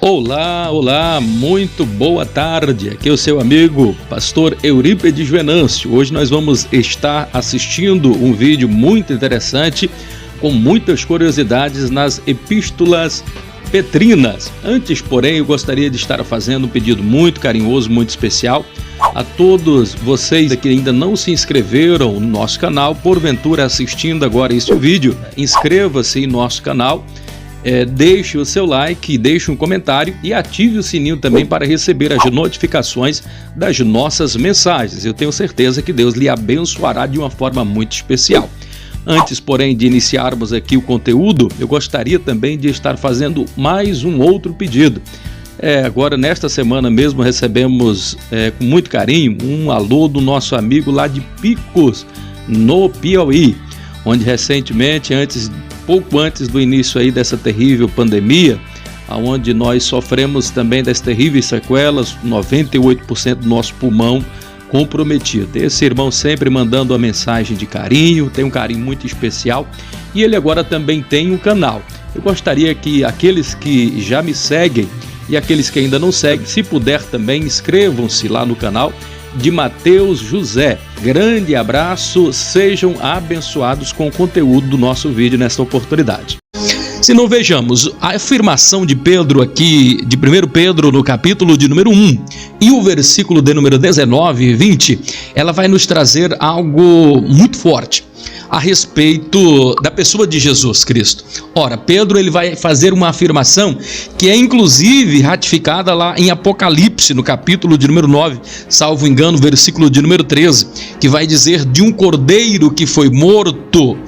Olá, olá, muito boa tarde. Aqui é o seu amigo, pastor Eurípides Venâncio. Hoje nós vamos estar assistindo um vídeo muito interessante com muitas curiosidades nas epístolas petrinas. Antes, porém, eu gostaria de estar fazendo um pedido muito carinhoso, muito especial a todos vocês que ainda não se inscreveram no nosso canal, porventura assistindo agora este vídeo, inscreva-se em nosso canal. Deixe o seu like, deixe um comentário e ative o sininho também para receber as notificações das nossas mensagens. Eu tenho certeza que Deus lhe abençoará de uma forma muito especial. Antes, porém, de iniciarmos aqui o conteúdo, eu gostaria também de estar fazendo mais um outro pedido. Agora, nesta semana mesmo, recebemos com muito carinho um alô do nosso amigo lá de Picos, no Piauí, onde recentemente, pouco antes do início aí dessa terrível pandemia, onde nós sofremos também das terríveis sequelas, 98% do nosso pulmão comprometido. Esse irmão sempre mandando uma mensagem de carinho, tem um carinho muito especial, e ele agora também tem um canal. Eu gostaria que aqueles que já me seguem e aqueles que ainda não seguem, se puder também, inscrevam-se lá no canal de Mateus José. Grande abraço, sejam abençoados com o conteúdo do nosso vídeo nesta oportunidade. Se não, vejamos a afirmação de Pedro aqui, de 1 Pedro, no capítulo de número 1, e o versículo de número 19 e 20, ela vai nos trazer algo muito forte a respeito da pessoa de Jesus Cristo. Ora, Pedro ele vai fazer uma afirmação que é inclusive ratificada lá em Apocalipse, no capítulo de número 9, salvo engano, versículo de número 13, que vai dizer de um cordeiro que foi morto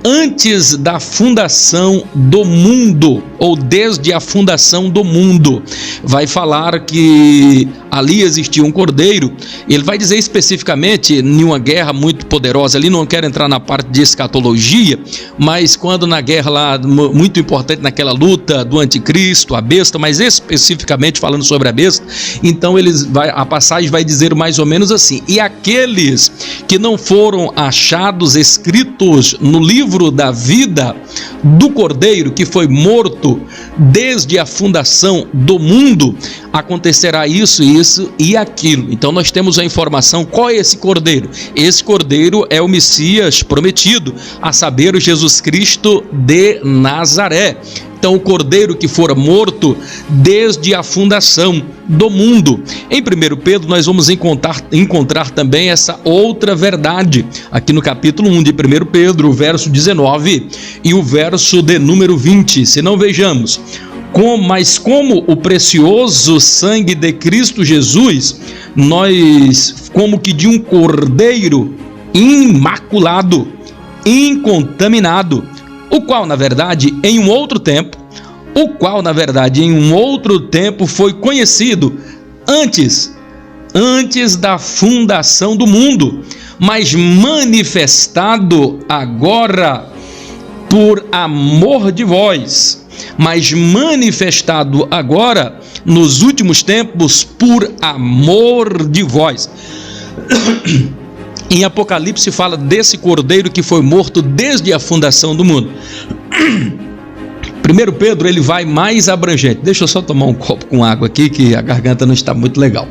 antes da fundação do mundo, ou desde a fundação do mundo. Vai falar que ali existia um cordeiro. Ele vai dizer especificamente em uma guerra muito poderosa ali, não quero entrar na parte de escatologia, mas quando na guerra lá, muito importante naquela luta do anticristo, a besta, mas especificamente falando sobre a besta, então a passagem vai dizer mais ou menos assim: e aqueles que não foram achados escritos no livro da vida do cordeiro que foi morto desde a fundação do mundo, acontecerá isso e aquilo. Então nós temos a informação. Qual é esse cordeiro? Esse cordeiro é o Messias prometido, a saber, o Jesus Cristo de Nazaré. Então, o cordeiro que fora morto desde a fundação do mundo. Em 1 Pedro, nós vamos encontrar também essa outra verdade, aqui no capítulo 1 de 1 Pedro, o verso 19 e o verso de número 20. Se não, vejamos: mas como o precioso sangue de Cristo Jesus, nós, como que de um cordeiro imaculado, incontaminado, o qual, na verdade, em um outro tempo foi conhecido antes da fundação do mundo, mas manifestado agora por amor de vós, nos últimos tempos por amor de vós. Em Apocalipse fala desse cordeiro que foi morto desde a fundação do mundo. 1 Pedro ele vai mais abrangente. Deixa eu só tomar um copo com água aqui, que a garganta não está muito legal.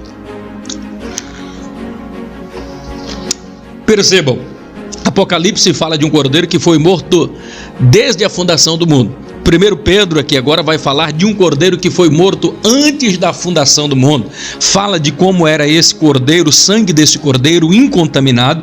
Percebam, Apocalipse fala de um cordeiro que foi morto desde a fundação do mundo. 1 Pedro aqui agora vai falar de um cordeiro que foi morto antes da fundação do mundo. Fala de como era esse cordeiro, o sangue desse cordeiro incontaminado,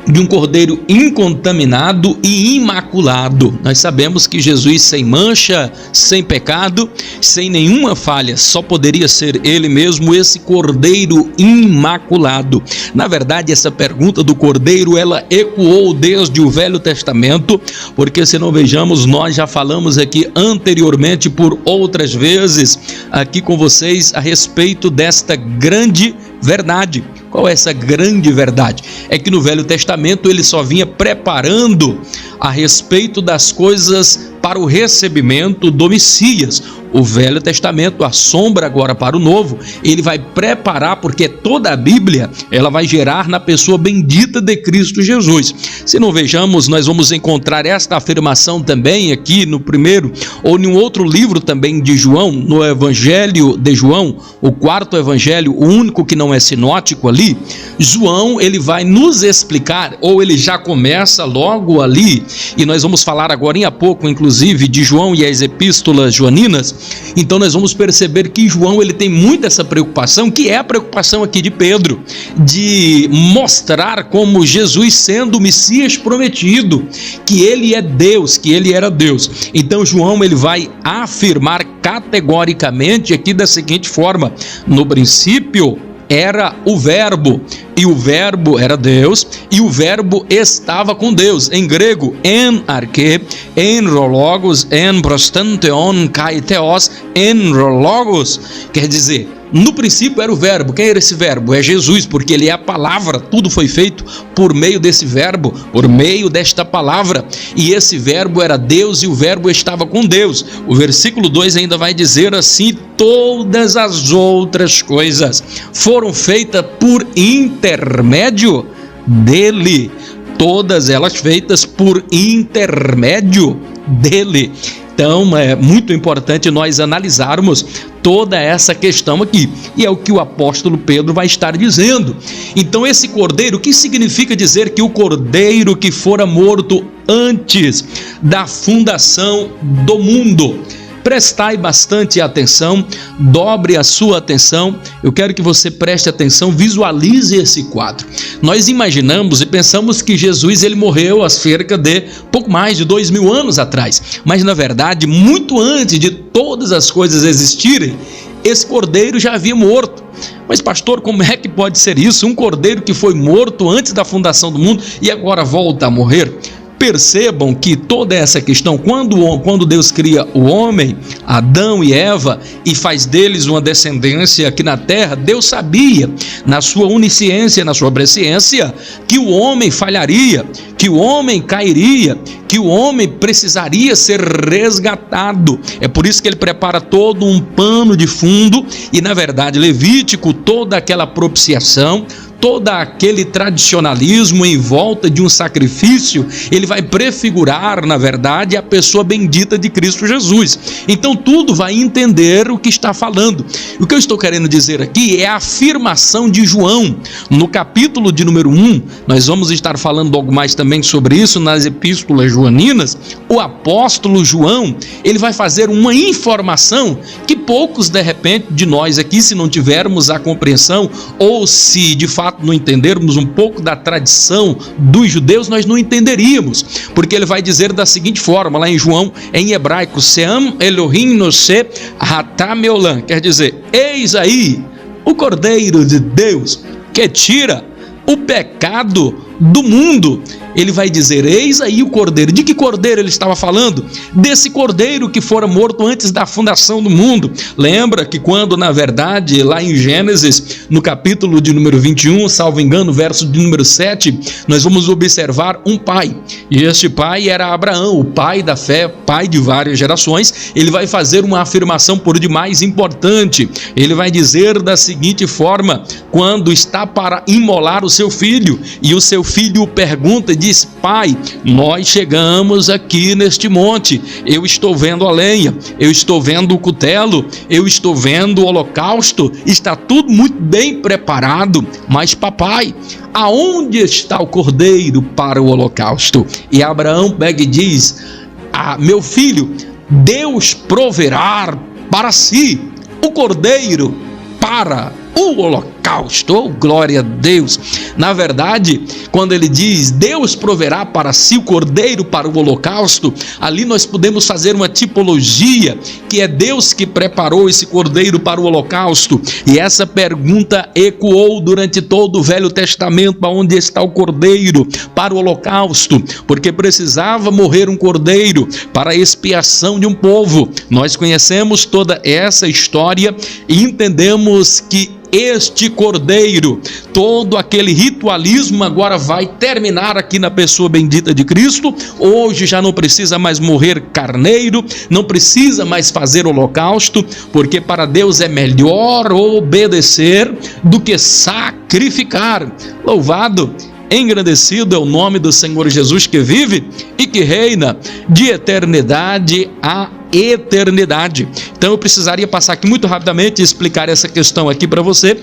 de um cordeiro incontaminado e imaculado. Nós sabemos que Jesus, sem mancha, sem pecado, sem nenhuma falha, só poderia ser ele mesmo, esse cordeiro imaculado. Na verdade, essa pergunta do cordeiro, ela ecoou desde o Velho Testamento, porque, se não, vejamos, nós já falamos aqui anteriormente por outras vezes aqui com vocês a respeito desta grande verdade. Qual é essa grande verdade? É que no Velho Testamento ele só vinha preparando a respeito das coisas para o recebimento do Messias, o Velho Testamento, a sombra agora para o Novo, ele vai preparar, porque toda a Bíblia, ela vai gerar na pessoa bendita de Cristo Jesus. Se não vejamos, nós vamos encontrar esta afirmação também aqui no primeiro, ou em um outro livro também de João, no Evangelho de João, o quarto evangelho, o único que não é sinótico ali. João, ele vai nos explicar, ou ele já começa logo ali, e nós vamos falar agora em pouco, inclusive, de João e as epístolas joaninas. Então nós vamos perceber que João, ele tem muito essa preocupação, que é a preocupação aqui de Pedro, de mostrar como Jesus, sendo o Messias prometido, que ele é Deus, que ele era Deus. Então João, ele vai afirmar categoricamente aqui da seguinte forma: no princípio era o Verbo, e o Verbo era Deus, e o Verbo estava com Deus. Em grego, en arche, en logos, en prostanteon kai theos, en logos, quer dizer, no princípio era o Verbo. Quem era esse Verbo? É Jesus, porque ele é a palavra. Tudo foi feito por meio desse Verbo, por meio desta palavra, e esse Verbo era Deus, e o Verbo estava com Deus. O versículo 2 ainda vai dizer assim: todas as outras coisas foram feitas por intermédio dele, todas elas feitas por intermédio dele. Então é muito importante nós analisarmos toda essa questão aqui, e é o que o apóstolo Pedro vai estar dizendo. Então esse cordeiro, o que significa dizer que o cordeiro que fora morto antes da fundação do mundo? Prestai bastante atenção, dobre a sua atenção. Eu quero que você preste atenção, visualize esse quadro. Nós imaginamos e pensamos que Jesus, ele morreu há cerca de pouco mais de 2000 anos atrás, mas na verdade, muito antes de todas as coisas existirem, esse cordeiro já havia morto. Mas pastor, como é que pode ser isso? Um cordeiro que foi morto antes da fundação do mundo e agora volta a morrer? Percebam que toda essa questão, quando Deus cria o homem, Adão e Eva, e faz deles uma descendência aqui na terra, Deus sabia, na sua onisciência, na sua presciência, que o homem falharia, que o homem cairia, que o homem precisaria ser resgatado. É por isso que ele prepara todo um pano de fundo, e na verdade Levítico, toda aquela propiciação, todo aquele tradicionalismo em volta de um sacrifício, ele vai prefigurar, na verdade, a pessoa bendita de Cristo Jesus. Então tudo vai entender o que está falando. O que eu estou querendo dizer aqui é a afirmação de João, no capítulo de número 1, nós vamos estar falando algo mais também sobre isso nas epístolas joaninas. O apóstolo João, ele vai fazer uma informação que poucos, de repente, de nós aqui, se não tivermos a compreensão, ou se de fato não entendermos um pouco da tradição dos judeus, nós não entenderíamos, porque ele vai dizer da seguinte forma, lá em João, em hebraico: Seam Elohim Nosé Hatam Eolam, quer dizer, eis aí o Cordeiro de Deus que tira o pecado do mundo. Ele vai dizer, eis aí o cordeiro. De que cordeiro ele estava falando? Desse cordeiro que fora morto antes da fundação do mundo. Lembra que quando, na verdade, lá em Gênesis, no capítulo de número 21, salvo engano, verso de número 7, nós vamos observar um pai. E este pai era Abraão, o pai da fé, pai de várias gerações. Ele vai fazer uma afirmação por demais importante. Ele vai dizer da seguinte forma, quando está para imolar o seu filho, e o seu filho pergunta, diz, pai, nós chegamos aqui neste monte, eu estou vendo a lenha, eu estou vendo o cutelo, eu estou vendo o holocausto, está tudo muito bem preparado, mas papai, aonde está o cordeiro para o holocausto? E Abraão pega e diz, meu filho, Deus proverá para si o cordeiro para o holocausto. Oh, glória a Deus! Na verdade, quando ele diz Deus proverá para si o cordeiro para o holocausto, ali nós podemos fazer uma tipologia, que é Deus que preparou esse cordeiro para o holocausto. E essa pergunta ecoou durante todo o Velho Testamento: aonde está o cordeiro para o holocausto? Porque precisava morrer um cordeiro para a expiação de um povo. Nós conhecemos toda essa história e entendemos que este cordeiro. Todo aquele ritualismo agora vai terminar aqui na pessoa bendita de Cristo. Hoje já não precisa mais morrer carneiro, não precisa mais fazer holocausto, porque para Deus é melhor obedecer do que sacrificar. Louvado, engrandecido é o nome do Senhor Jesus, que vive e que reina de eternidade a eternidade. Então eu precisaria passar aqui muito rapidamente e explicar essa questão aqui para você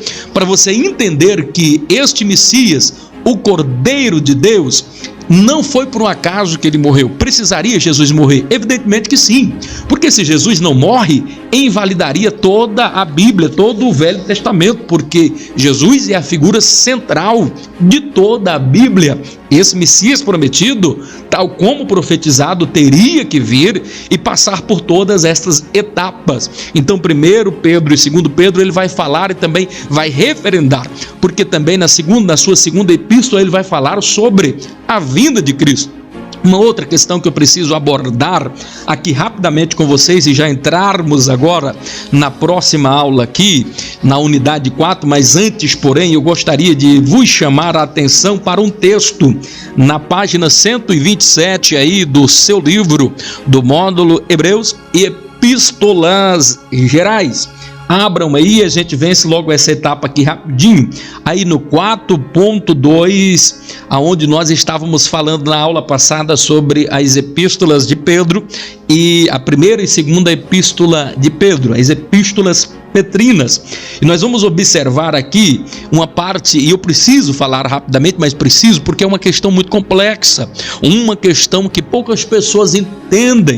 entender que este Messias, o Cordeiro de Deus, não foi por um acaso que ele morreu. Precisaria Jesus morrer? Evidentemente que sim, porque se Jesus não morre, invalidaria toda a Bíblia, todo o Velho Testamento, porque Jesus é a figura central de toda a Bíblia. Esse Messias prometido, tal como profetizado, teria que vir e passar por todas estas etapas. Então, 1 Pedro e 2 Pedro, ele vai falar e também vai referendar, porque também na sua segunda epístola ele vai falar sobre a vinda de Cristo. Uma outra questão que eu preciso abordar aqui rapidamente com vocês, e já entrarmos agora na próxima aula aqui, na unidade 4, mas antes, porém, eu gostaria de vos chamar a atenção para um texto na página 127 aí do seu livro, do módulo Hebreus e Epístolas Gerais. Abram aí, a gente vence logo essa etapa aqui rapidinho. Aí no 4.2, aonde nós estávamos falando na aula passada sobre as epístolas de Pedro e a primeira e segunda epístola de Pedro, as epístolas petrinas. E nós vamos observar aqui uma parte, e eu preciso falar rapidamente, mas preciso porque é uma questão muito complexa, uma questão que poucas pessoas entendem.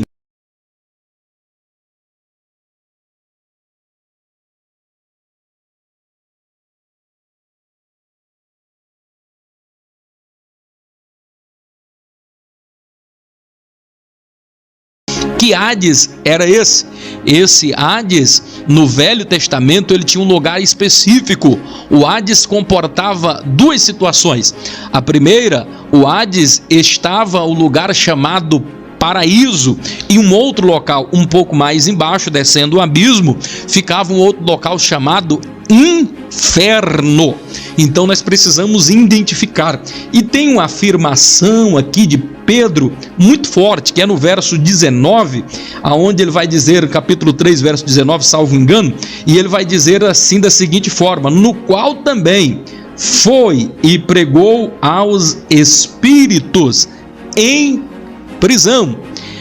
Que Hades era esse? Esse Hades, no Velho Testamento, ele tinha um lugar específico. O Hades comportava duas situações. A primeira, o Hades estava o lugar chamado paraíso, e um outro local um pouco mais embaixo, descendo o abismo, ficava um outro local chamado inferno. Então nós precisamos identificar, e tem uma afirmação aqui de Pedro muito forte, que é no verso 19, aonde ele vai dizer, capítulo 3, verso 19, salvo engano, e ele vai dizer assim da seguinte forma: no qual também foi e pregou aos espíritos em prisão.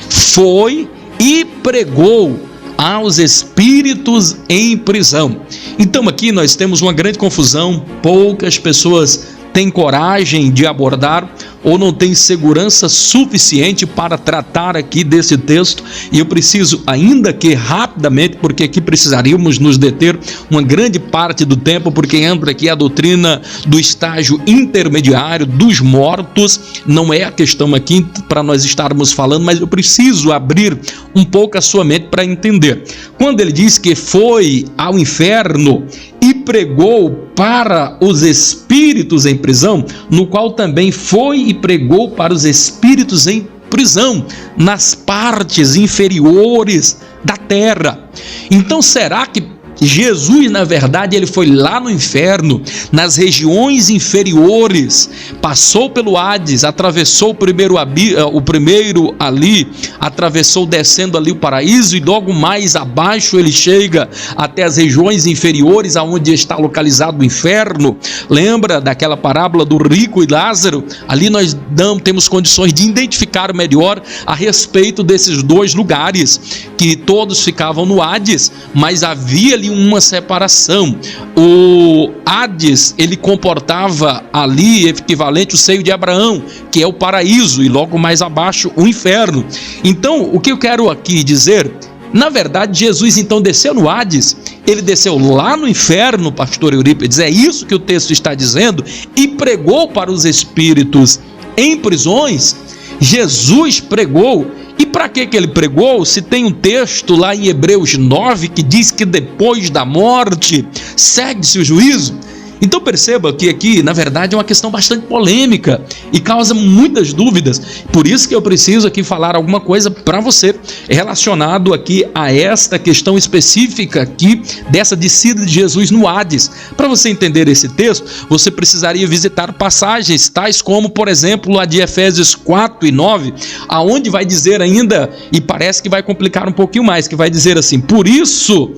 Foi e pregou aos espíritos em prisão. Então aqui nós temos uma grande confusão, poucas pessoas têm coragem de abordar ou não têm segurança suficiente para tratar aqui desse texto, e eu preciso, ainda que rapidamente, porque aqui precisaríamos nos deter uma grande parte do tempo, porque entra aqui a doutrina do estágio intermediário dos mortos. Não é a questão aqui para nós estarmos falando, mas eu preciso abrir um pouco a sua mente para entender. Quando ele diz que foi ao inferno e pregou para os espíritos em prisão, no qual também foi e pregou para os espíritos em prisão, nas partes inferiores da terra. Então será que Jesus, na verdade, ele foi lá no inferno, nas regiões inferiores, passou pelo Hades, atravessou o primeiro ali, atravessou descendo ali o paraíso, e logo mais abaixo ele chega até as regiões inferiores, aonde está localizado o inferno? Lembra daquela parábola do rico e Lázaro? Ali nós temos condições de identificar melhor a respeito desses dois lugares, que todos ficavam no Hades, mas havia ali uma separação. O Hades, ele comportava ali equivalente o seio de Abraão, que é o paraíso, e logo mais abaixo o inferno. Então, o que eu quero aqui dizer, na verdade, Jesus então desceu no Hades, ele desceu lá no inferno, pastor Eurípides, é isso que o texto está dizendo, e pregou para os espíritos em prisões. Jesus pregou. E para que ele pregou? Se tem um texto lá em Hebreus 9 que diz que depois da morte segue-se o juízo. Então perceba que aqui, na verdade, é uma questão bastante polêmica e causa muitas dúvidas. Por isso que eu preciso aqui falar alguma coisa para você relacionado aqui a esta questão específica aqui dessa descida de Jesus no Hades. Para você entender esse texto, você precisaria visitar passagens tais como, por exemplo, a de Efésios 4 e 9, aonde vai dizer ainda, e parece que vai complicar um pouquinho mais, que vai dizer assim: por isso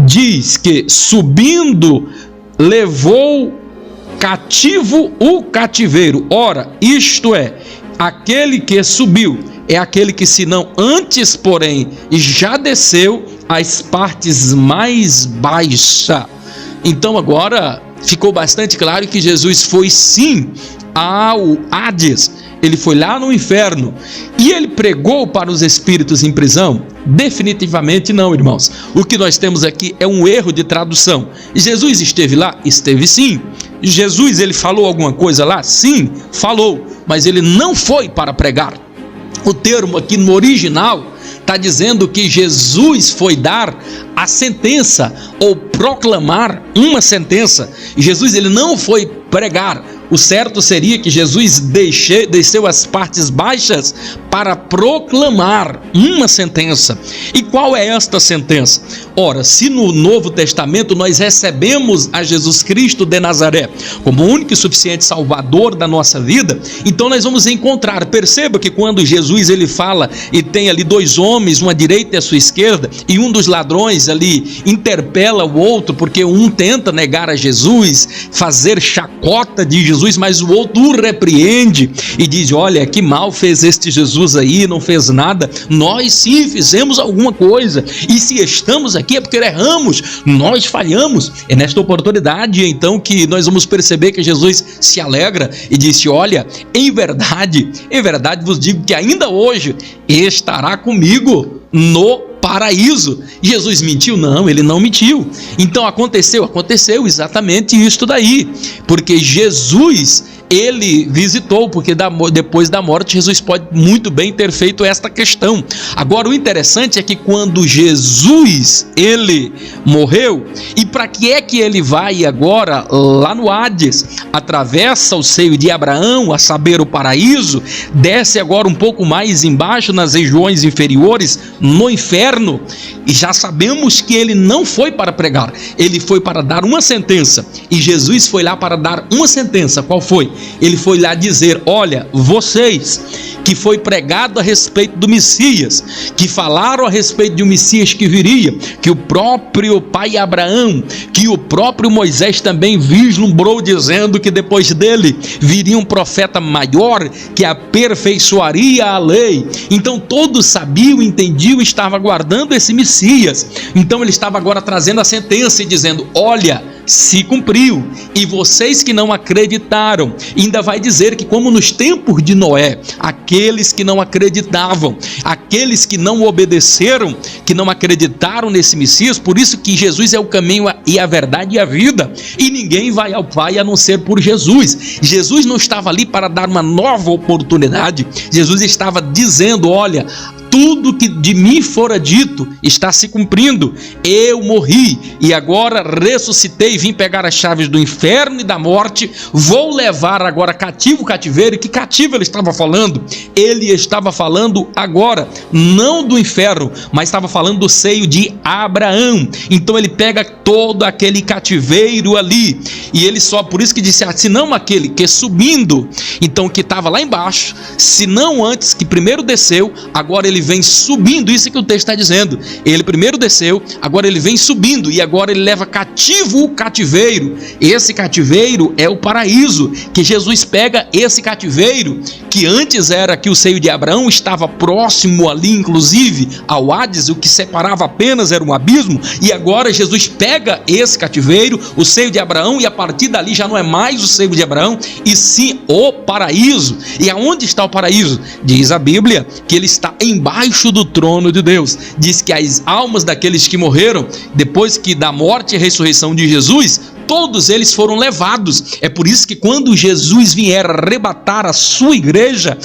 diz que subindo levou cativo o cativeiro. Ora, isto é, aquele que subiu é aquele que, se não antes, porém, já desceu às partes mais baixas. Então agora ficou bastante claro que Jesus foi sim ao Hades. Ele foi lá no inferno e ele pregou para os espíritos em prisão? Definitivamente não, irmãos. O que nós temos aqui é um erro de tradução. Jesus esteve lá? Esteve sim. Jesus, ele falou alguma coisa lá? Sim, falou, mas ele não foi para pregar. O termo aqui no original está dizendo que Jesus foi dar a sentença ou proclamar uma sentença. Jesus, ele não foi pregar. O certo seria que Jesus desceu às partes baixas para proclamar uma sentença. E qual é esta sentença? Ora, se no Novo Testamento nós recebemos a Jesus Cristo de Nazaré como o único e suficiente Salvador da nossa vida, então nós vamos encontrar, perceba que quando Jesus ele fala e tem ali dois homens, uma à direita e à sua esquerda, e um dos ladrões ali interpela o outro, porque um tenta negar a Jesus, fazer chacota de Jesus, mas o outro o repreende e diz: olha, que mal fez este Jesus aí, não fez nada. Nós sim fizemos alguma coisa, e se estamos aqui é porque erramos, nós falhamos. É nesta oportunidade então que nós vamos perceber que Jesus se alegra e disse: olha, em verdade vos digo que ainda hoje estará comigo no paraíso. Jesus mentiu? Não, ele não mentiu. Então aconteceu exatamente isto daí, porque Jesus, ele visitou, porque depois da morte Jesus pode muito bem ter feito esta questão. Agora o interessante é que quando Jesus, ele morreu, e para que é que ele vai agora lá no Hades? Atravessa o seio de Abraão, a saber, o paraíso, desce agora um pouco mais embaixo, nas regiões inferiores, no inferno, e já sabemos que ele não foi para pregar, ele foi para dar uma sentença, e Jesus foi lá para dar uma sentença. Qual foi? Ele foi lá dizer: olha, vocês que foi pregado a respeito do Messias, que falaram a respeito de um Messias que viria, que o próprio pai Abraão, que o próprio Moisés também vislumbrou, dizendo que depois dele viria um profeta maior que aperfeiçoaria a lei. Então todos sabiam, entendiam, estavam aguardando esse Messias. Então ele estava agora trazendo a sentença e dizendo: olha, se cumpriu, e vocês que não acreditaram. Ainda vai dizer que, como nos tempos de Noé, aqueles que não acreditavam, aqueles que não obedeceram, que não acreditaram nesse Messias, por isso que Jesus é o caminho e a verdade e a vida, e ninguém vai ao Pai a não ser por Jesus. Jesus não estava ali para dar uma nova oportunidade, Jesus estava dizendo: olha, tudo que de mim fora dito está se cumprindo. Eu morri e agora ressuscitei, vim pegar as chaves do inferno e da morte, vou levar agora cativo o cativeiro. E que cativo ele estava falando? Ele estava falando agora não do inferno, mas estava falando do seio de Abraão. Então ele pega todo aquele cativeiro ali, e ele só, por isso que disse: se não aquele que subindo, então que estava lá embaixo, se não antes que primeiro desceu, agora ele vem subindo. Isso que o texto está dizendo. Ele primeiro desceu, agora ele vem subindo, e agora ele leva cativo o cativeiro. Esse cativeiro é o paraíso, que Jesus pega esse cativeiro, que antes era que o seio de Abraão estava próximo ali, inclusive ao Hades, o que separava apenas era um abismo, e agora Jesus pega esse cativeiro, o seio de Abraão, e a partir dali já não é mais o seio de Abraão, e sim o paraíso. E aonde está o paraíso? Diz a Bíblia que ele está embaixo do trono de Deus. Diz que as almas daqueles que morreram depois que da morte e ressurreição de Jesus, todos eles foram levados. É por isso que quando Jesus vier arrebatar a sua igreja,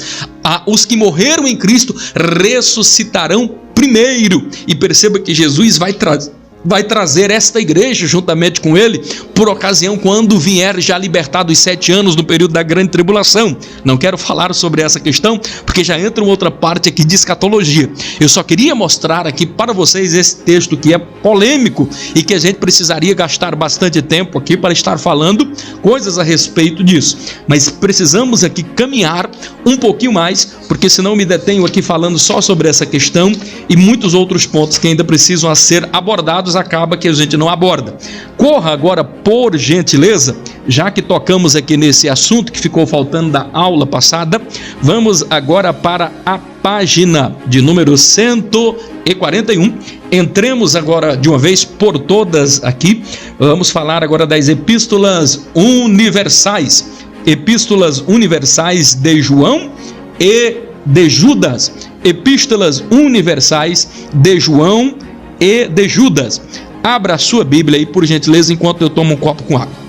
os que morreram em Cristo ressuscitarão primeiro. E perceba que Jesus vai vai trazer esta igreja juntamente com ele, por ocasião quando vier já libertado os 7 anos no período da grande tribulação. Não quero falar sobre essa questão, porque já entra uma outra parte aqui de escatologia. Eu só queria mostrar aqui para vocês esse texto que é polêmico e que a gente precisaria gastar bastante tempo aqui para estar falando coisas a respeito disso. Mas precisamos aqui caminhar um pouquinho mais, porque senão me detenho aqui falando só sobre essa questão e muitos outros pontos que ainda precisam ser abordados, acaba que a gente não aborda. Corra agora, por gentileza, já que tocamos aqui nesse assunto que ficou faltando da aula passada, vamos agora para a página de número 141. Entremos agora de uma vez por todas aqui. Vamos falar agora das epístolas universais. Epístolas universais de João e de Judas. Epístolas universais de João e de Judas. Abra a sua Bíblia aí, por gentileza, enquanto eu tomo um copo com água.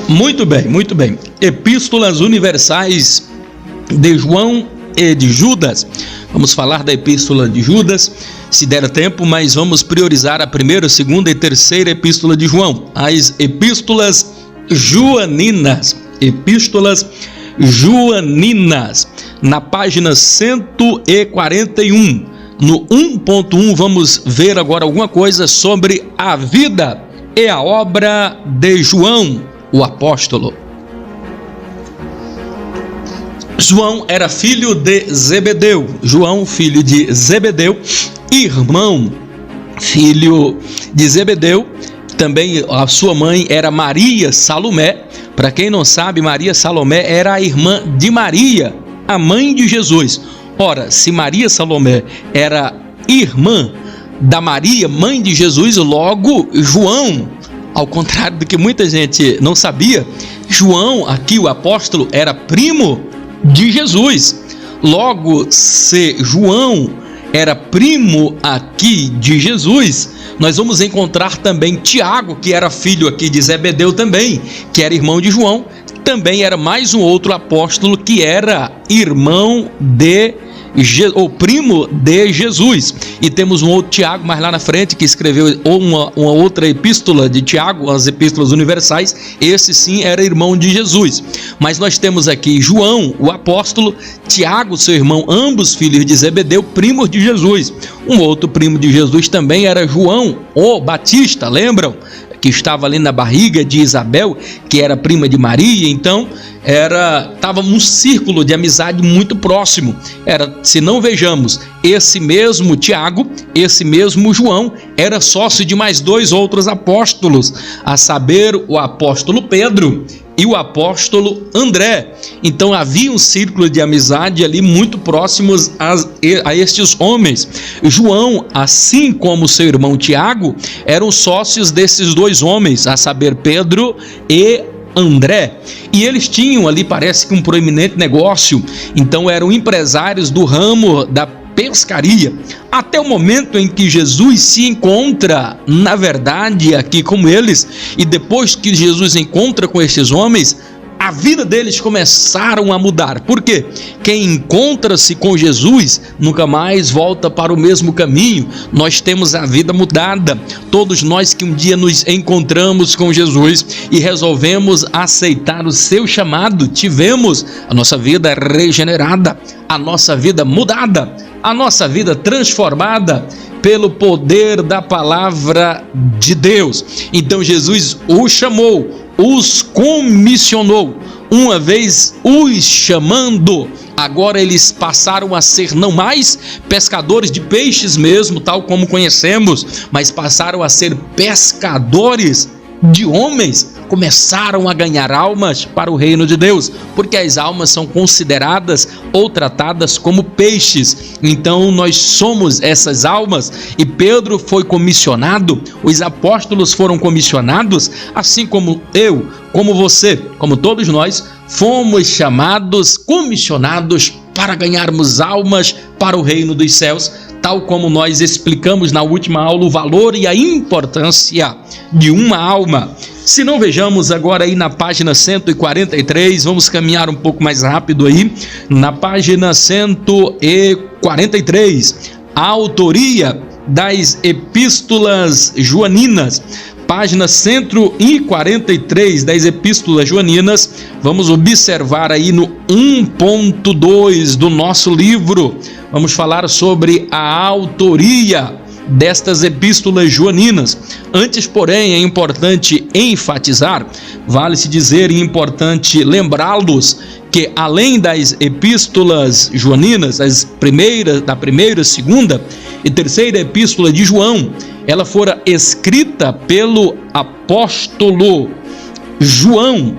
Muito bem, muito bem. Epístolas universais de João e de Judas. Vamos falar da epístola de Judas, se der tempo, mas vamos priorizar a primeira, segunda e terceira epístola de João, as epístolas joaninas. Epístolas joaninas, na página 141. No 1.1 vamos ver agora alguma coisa sobre a vida e a obra de João, o apóstolo. João era filho de Zebedeu. João, filho de Zebedeu, irmão, filho de Zebedeu. Também a sua mãe era Maria Salomé. Para quem não sabe, Maria Salomé era a irmã de Maria, a mãe de Jesus. Ora, se Maria Salomé era irmã da Maria, mãe de Jesus, logo João, ao contrário do que muita gente não sabia, João, aqui o apóstolo, era primo de Jesus. Logo, se João era primo aqui de Jesus, nós vamos encontrar também Tiago, que era filho aqui de Zebedeu também, que era irmão de João, também era mais um outro apóstolo que era irmão de ou primo de Jesus. E temos um outro Tiago mais lá na frente que escreveu uma outra epístola de Tiago, as epístolas universais. Esse sim era irmão de Jesus. Mas nós temos aqui João, o apóstolo, Tiago, seu irmão, ambos filhos de Zebedeu, primos de Jesus. Um outro primo de Jesus também era João, o Batista, lembram? Que estava ali na barriga de Isabel, que era prima de Maria. Então estava um círculo de amizade muito próximo. Se não vejamos, esse mesmo Tiago, esse mesmo João, era sócio de mais 2 outros apóstolos, a saber, o apóstolo Pedro e o apóstolo André. Então havia um círculo de amizade ali muito próximos a estes homens. João, assim como seu irmão Tiago, eram sócios desses 2 homens, a saber, Pedro e André. E eles tinham ali, parece que um proeminente negócio. Então eram empresários do ramo da pescaria, até o momento em que Jesus se encontra, na verdade, aqui com eles. E depois que Jesus encontra com esses homens, a vida deles começaram a mudar. Por quê? Quem encontra-se com Jesus nunca mais volta para o mesmo caminho. Nós temos a vida mudada. Todos nós que um dia nos encontramos com Jesus e resolvemos aceitar o seu chamado, tivemos a nossa vida regenerada, a nossa vida mudada, a nossa vida transformada pelo poder da palavra de Deus. Então Jesus os chamou, os comissionou. Uma vez os chamando, agora eles passaram a ser não mais pescadores de peixes mesmo, tal como conhecemos, mas passaram a ser pescadores de homens. Começaram a ganhar almas para o reino de Deus, porque as almas são consideradas ou tratadas como peixes. Então nós somos essas almas, e Pedro foi comissionado, os apóstolos foram comissionados, assim como eu, como você, como todos nós, fomos chamados, comissionados para ganharmos almas para o reino dos céus, tal como nós explicamos na última aula, o valor e a importância de uma alma. Se não, vejamos agora aí na página 143, vamos caminhar um pouco mais rápido aí, na página 143, a autoria das epístolas joaninas. Página 143 das epístolas joaninas, vamos observar aí no 1.2 do nosso livro, vamos falar sobre a autoria destas epístolas joaninas. Antes, porém, é importante enfatizar, vale-se dizer e importante lembrá-los que além das epístolas joaninas, da primeira, segunda e terceira epístola de João, ela fora escrita pelo apóstolo João,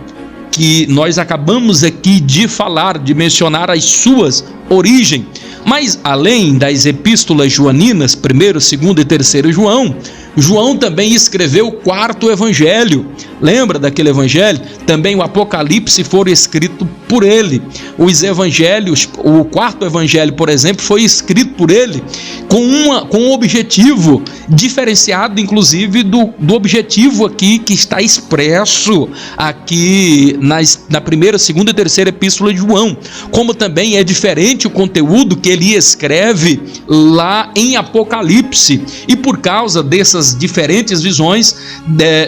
que nós acabamos aqui de falar, de mencionar as suas origens. Mas além das epístolas joaninas, 1º, 2º e 3º João, João também escreveu o 4º evangelho. Lembra daquele evangelho? Também o Apocalipse foi escrito por ele. Os evangelhos, o 4º evangelho, por exemplo, foi escrito por ele com um objetivo diferenciado, inclusive, do objetivo aqui que está expresso aqui na 1ª, 2ª e 3ª epístola de João. Como também é diferente o conteúdo que ele escreve lá em Apocalipse. E por causa dessas diferentes visões,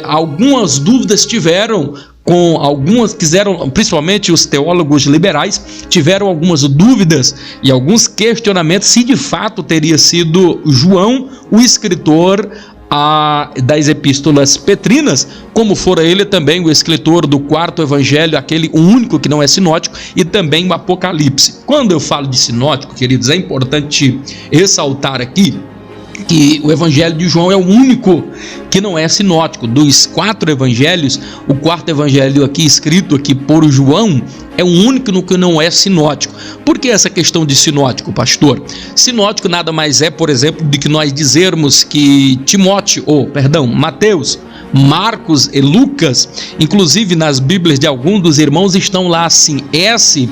algumas dúvidas tiveram com algumas, principalmente os teólogos liberais, tiveram algumas dúvidas e alguns questionamentos se de fato teria sido João o escritor das epístolas petrinas, como fora ele também o escritor do 4º evangelho, aquele único que não é sinótico, e também o Apocalipse. Quando eu falo de sinótico, queridos, é importante ressaltar aqui que o evangelho de João é o único que não é sinótico. Dos 4 evangelhos, o 4º evangelho aqui escrito aqui por João é o único no que não é sinótico. Por que essa questão de sinótico, pastor? Sinótico nada mais é, por exemplo, do que nós dizermos que Mateus, Marcos e Lucas, inclusive nas Bíblias de alguns dos irmãos estão lá assim, S.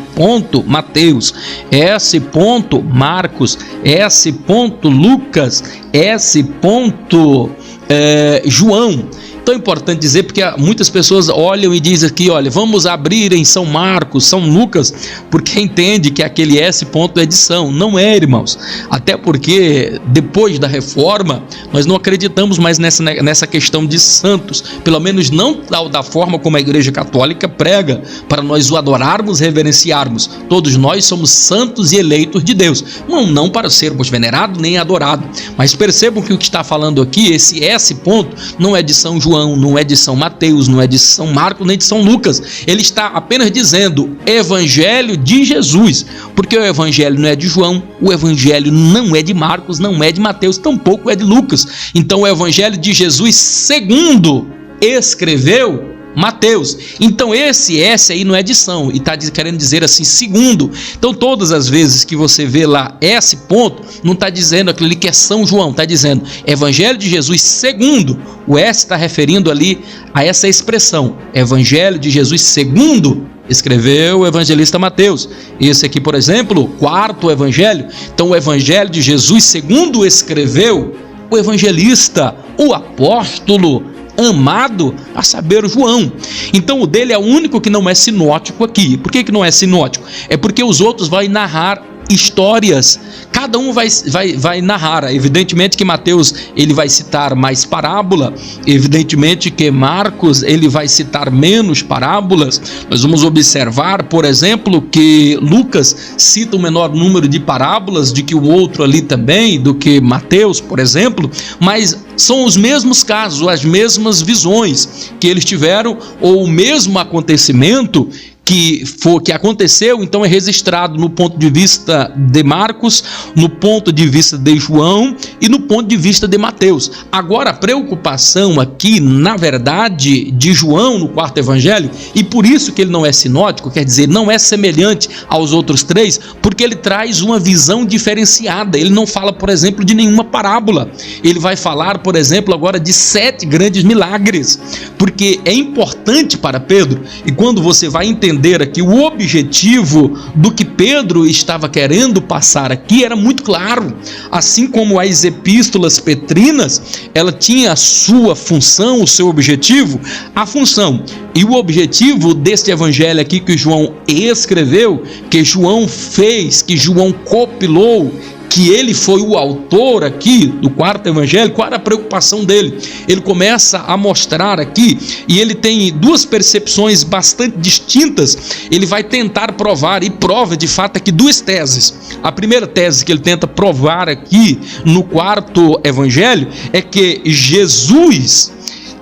Mateus, S. Marcos, S. Lucas, S. João. Então é importante dizer, porque muitas pessoas olham e dizem aqui, olha, vamos abrir em São Marcos, São Lucas, porque entende que aquele S. é de São. Não é, irmãos. Até porque depois da reforma, nós não acreditamos mais nessa questão de santos, pelo menos não da forma como a Igreja Católica prega, para nós o adorarmos, reverenciarmos. Todos nós somos santos e eleitos de Deus, não para sermos venerados nem adorados. Mas percebam que o que está falando aqui, esse S. não é de São João, não é de São Mateus, não é de São Marcos, nem de São Lucas. Ele está apenas dizendo Evangelho de Jesus, porque o Evangelho não é de João, o Evangelho não é de Marcos, não é de Mateus, tampouco é de Lucas. Então o Evangelho de Jesus segundo escreveu Mateus. Então esse S aí não é de São, e está querendo dizer assim, segundo. Então todas as vezes que você vê lá S. não está dizendo aquilo ali que é São João, está dizendo Evangelho de Jesus segundo. O S está referindo ali a essa expressão, Evangelho de Jesus segundo escreveu o evangelista Mateus. Esse aqui, por exemplo, o 4º evangelho. Então o Evangelho de Jesus segundo escreveu o evangelista, o apóstolo amado, a saber, João. Então o dele é o único que não é sinótico aqui. Por que não é sinótico? É porque os outros vão narrar histórias, cada um vai narrar. Evidentemente que Mateus ele vai citar mais parábola, evidentemente que Marcos ele vai citar menos parábolas. Nós vamos observar, por exemplo, que Lucas cita um menor número de parábolas do que o outro ali também, do que Mateus, por exemplo, mas são os mesmos casos, as mesmas visões que eles tiveram, ou o mesmo acontecimento que aconteceu, então é registrado no ponto de vista de Marcos, no ponto de vista de João e no ponto de vista de Mateus. Agora a preocupação aqui, na verdade, de João no 4º evangelho, e por isso que ele não é sinótico, quer dizer, não é semelhante aos outros 3, porque ele traz uma visão diferenciada. Ele não fala, por exemplo, de nenhuma parábola. Ele vai falar, por exemplo, agora de 7 grandes milagres, porque é importante para Pedro, e quando você vai entender entender aqui, o objetivo do que Pedro estava querendo passar aqui era muito claro. Assim como as epístolas petrinas, ela tinha a sua função, o seu objetivo, a função e o objetivo deste evangelho aqui que João escreveu, que João fez, que João compilou, que ele foi o autor aqui do quarto evangelho. Qual era a preocupação dele? Ele começa a mostrar aqui, e ele tem duas percepções bastante distintas. Ele vai tentar provar, e prova de fato aqui duas teses. A primeira tese que ele tenta provar aqui no quarto evangelho é que Jesus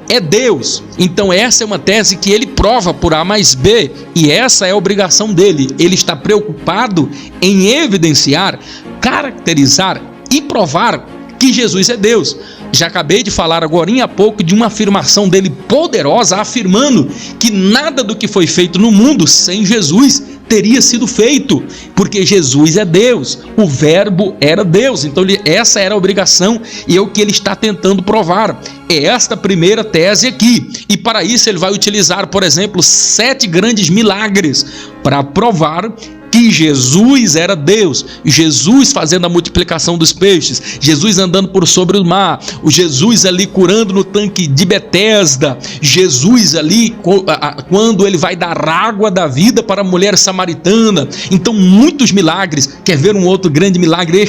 é Deus. Então essa é uma tese que ele prova por A mais B, e essa é a obrigação dele. Ele está preocupado em evidenciar, caracterizar e provar que Jesus é Deus. Já acabei de falar agorinha há pouco de uma afirmação dele poderosa, afirmando que nada do que foi feito no mundo sem Jesus teria sido feito, porque Jesus é Deus, o verbo era Deus. Então essa era a obrigação, e é o que ele está tentando provar. É esta primeira tese aqui, e para isso ele vai utilizar, por exemplo, 7 grandes milagres para provar que Jesus era Deus. Jesus fazendo a multiplicação dos peixes, Jesus andando por sobre o mar, o Jesus ali curando no tanque de Betesda, Jesus ali quando ele vai dar água da vida para a mulher samaritana. Então muitos milagres. Quer ver um outro grande milagre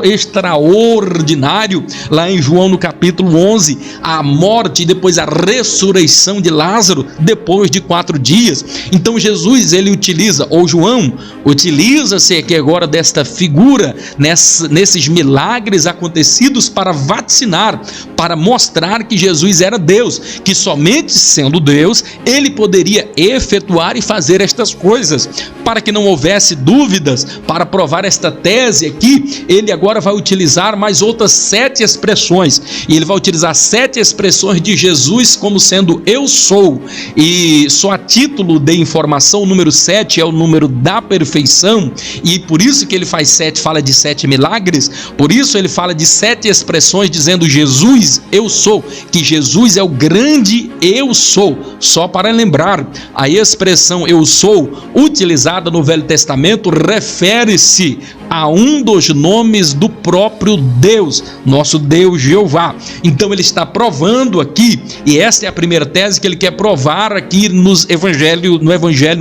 extraordinário? Lá em João no capítulo 11, a morte e depois a ressurreição de Lázaro depois de 4 dias. Então Jesus, ele utiliza, ou João utiliza-se aqui agora desta figura, nesses milagres acontecidos para vaticinar, para mostrar que Jesus era Deus, que somente sendo Deus, ele poderia efetuar e fazer estas coisas. Para que não houvesse dúvidas, para provar esta tese aqui, ele agora vai utilizar mais outras 7 expressões, e ele vai utilizar 7 expressões de Jesus como sendo eu sou, e só a título de informação, o número 7 é o número da perfeição, e por isso que ele faz 7, fala de 7 milagres, por isso ele fala de 7 expressões dizendo Jesus, eu sou, que Jesus é o grande eu sou. Só para lembrar, a expressão eu sou, utilizada no Velho Testamento, refere-se a um dos nomes do próprio Deus, nosso Deus Jeová. Então ele está provando aqui, e esta é a primeira tese que ele quer provar aqui no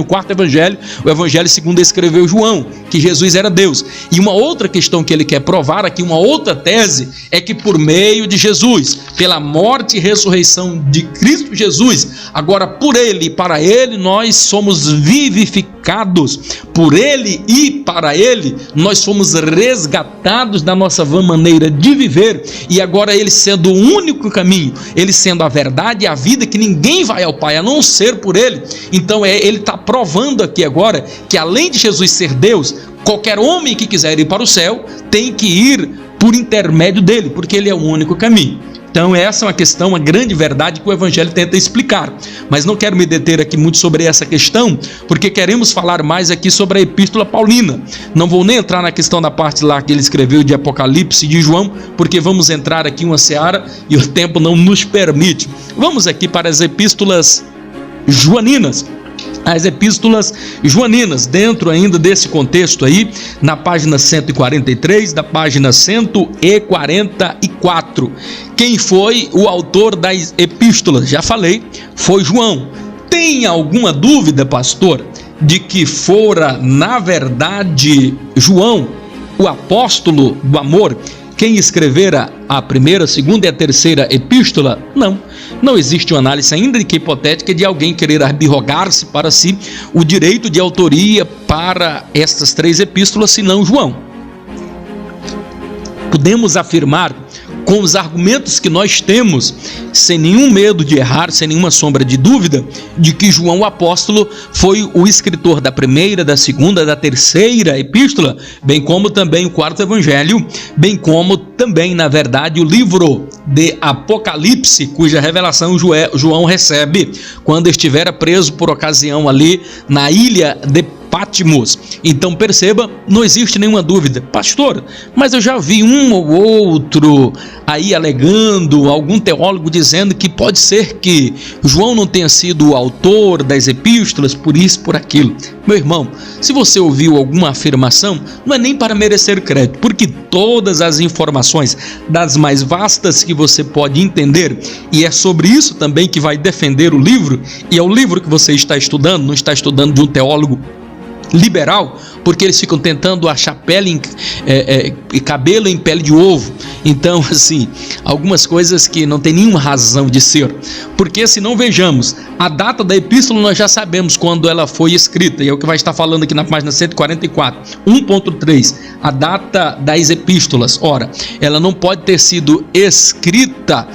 quarto evangelho, o evangelho segundo escreveu João, que Jesus era Deus. E uma outra questão que ele quer provar aqui, uma outra tese, é que por meio de Jesus, pela morte e ressurreição de Cristo Jesus, agora por ele e para ele nós somos vivificados, por ele e para ele nós fomos resgatados da nossa vã maneira de viver, e agora ele sendo o único caminho, ele sendo a verdade e a vida, que ninguém vai ao Pai a não ser por ele. Então ele está provando aqui agora que além de Jesus ser Deus, qualquer homem que quiser ir para o céu tem que ir por intermédio dele, porque ele é o único caminho. Então essa é uma questão, uma grande verdade que o Evangelho tenta explicar, mas não quero me deter aqui muito sobre essa questão, porque queremos falar mais aqui sobre a Epístola Paulina. Não vou nem entrar na questão da parte lá que ele escreveu de Apocalipse de João, porque vamos entrar aqui em uma seara e o tempo não nos permite. Vamos aqui para as Epístolas Joaninas. As epístolas joaninas, dentro ainda desse contexto aí, na página 143, da página 144. Quem foi o autor das epístolas? Já falei, foi João. Tem alguma dúvida, pastor, de que fora, na verdade, João, o apóstolo do amor, quem escrevera a primeira, a segunda e a terceira epístola? Não existe uma análise, ainda que hipotética, de alguém querer arrogar-se para si o direito de autoria para estas 3 epístolas, senão João. Podemos afirmar, com os argumentos que nós temos, sem nenhum medo de errar, sem nenhuma sombra de dúvida, de que João o apóstolo foi o escritor da primeira, da segunda, da terceira epístola, bem como também o quarto evangelho, bem como também, na verdade, o livro de Apocalipse, cuja revelação João recebe quando estivera preso por ocasião ali na ilha de Patmos. Então perceba, não existe nenhuma dúvida. Pastor, mas eu já vi um ou outro aí alegando, algum teólogo dizendo que pode ser que João não tenha sido o autor das epístolas, por isso, por aquilo. Meu irmão, se você ouviu alguma afirmação, não é nem para merecer crédito, porque todas as informações, das mais vastas que você pode entender, e é sobre isso também que vai defender o livro, e é o livro que você está estudando, não está estudando de um teólogo liberal, porque eles ficam tentando achar pele e cabelo em pele de ovo. Então, assim, algumas coisas que não tem nenhuma razão de ser, porque se não vejamos, a data da epístola nós já sabemos quando ela foi escrita, e é o que vai estar falando aqui na página 144, 1.3, a data das epístolas. Ora, ela não pode ter sido escrita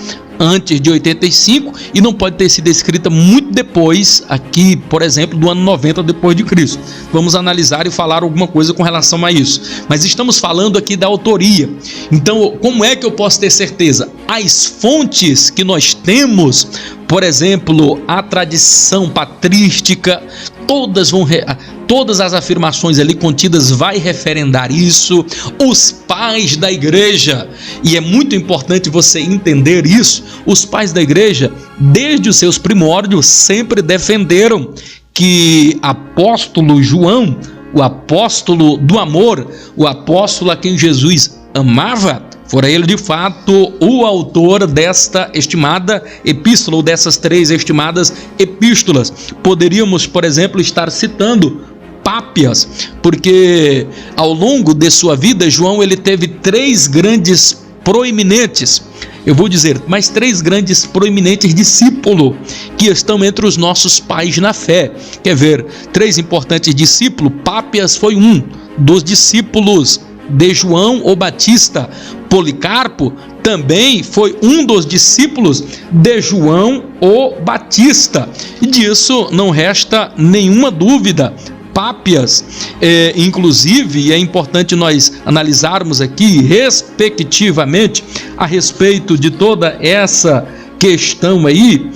antes de 85 e não pode ter sido escrita muito depois, aqui, por exemplo, do ano 90 depois de Cristo. Vamos analisar e falar alguma coisa com relação a isso. Mas estamos falando aqui da autoria. Então, como é que eu posso ter certeza? As fontes que nós temos, por exemplo, a tradição patrística, todas as afirmações ali contidas vai referendar isso. Os pais da igreja, e é muito importante você entender isso, os pais da igreja, desde os seus primórdios, sempre defenderam que apóstolo João, o apóstolo do amor, o apóstolo a quem Jesus amava, fora ele de fato o autor desta estimada epístola, ou dessas 3 estimadas epístolas. Poderíamos, por exemplo, estar citando Pápias, porque ao longo de sua vida, João ele teve 3 grandes proeminentes, eu vou dizer, mas 3 grandes proeminentes discípulos que estão entre os nossos pais na fé. Quer ver? 3 importantes discípulos. Pápias foi um dos discípulos de João o Batista. Policarpo também foi um dos discípulos de João o Batista. E disso não resta nenhuma dúvida. Pápias, inclusive, é importante nós analisarmos aqui, respectivamente, a respeito de toda essa questão aí,